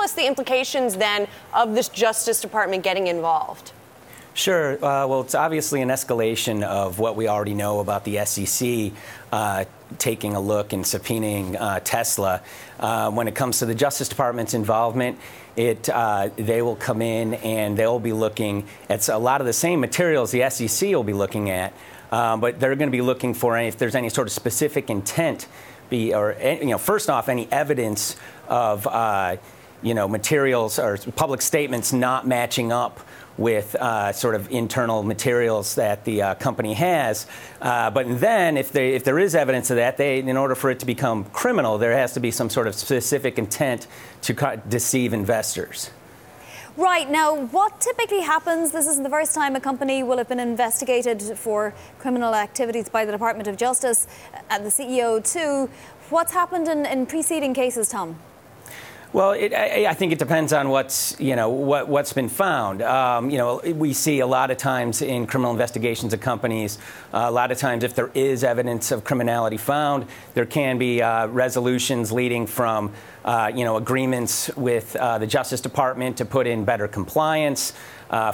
tell us the implications then of this Justice Department getting involved? Sure. Well, it's obviously an escalation of what we already know about the SEC taking a look and subpoenaing Tesla. When it comes to the Justice Department's involvement, they will come in and they'll be looking at a lot of the same materials the SEC will be looking at, but they're going to be looking for if there's any sort of specific intent, first off, any evidence of materials or public statements not matching up with sort of internal materials that the company has. But then if there is evidence of that, in order for it to become criminal, there has to be some sort of specific intent to deceive investors. Right. Now, what typically happens, this isn't the first time a company will have been investigated for criminal activities by the Department of Justice, and the CEO too. What's happened in preceding cases, Tom? Well, I think it depends on what's been found. We see a lot of times in criminal investigations of companies, a lot of times if there is evidence of criminality found, there can be resolutions leading from agreements with the Justice Department to put in better compliance,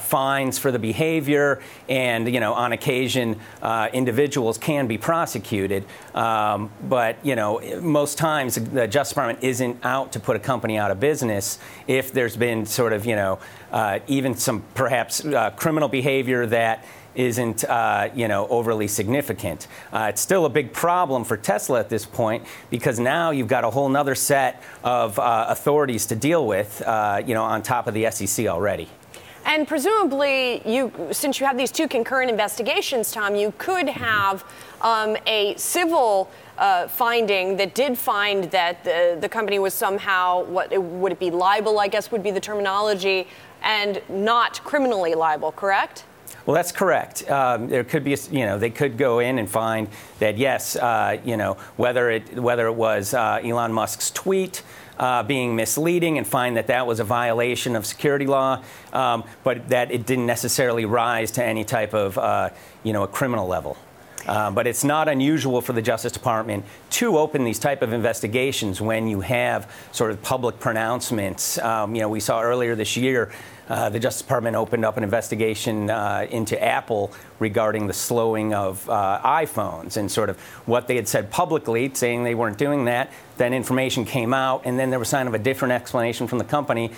fines for the behavior, and on occasion individuals can be prosecuted. But most times the Justice Department isn't out to put a company out of business if there's been sort of even some perhaps criminal behavior that isn't overly significant. It's still a big problem for Tesla at this point because now you've got a whole nother set of authorities to deal with on top of the SEC already. And presumably, since you have these two concurrent investigations, Tom, you could have a civil finding that did find that the company was somehow, would it be liable, I guess would be the terminology, and not criminally liable, correct? Well, that's correct. There could be, they could go in and find that, yes, whether it was Elon Musk's tweet being misleading and find that that was a violation of security law, but that it didn't necessarily rise to any type of, a criminal level. But it's not unusual for the Justice Department to open these type of investigations when you have sort of public pronouncements. We saw earlier this year the Justice Department opened up an investigation into Apple regarding the slowing of iPhones and sort of what they had said publicly, saying they weren't doing that. Then information came out, and then there was kind of a different explanation from the company.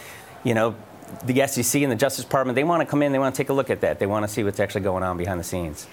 The SEC and the Justice Department, they want to come in, they want to take a look at that. They want to see what's actually going on behind the scenes.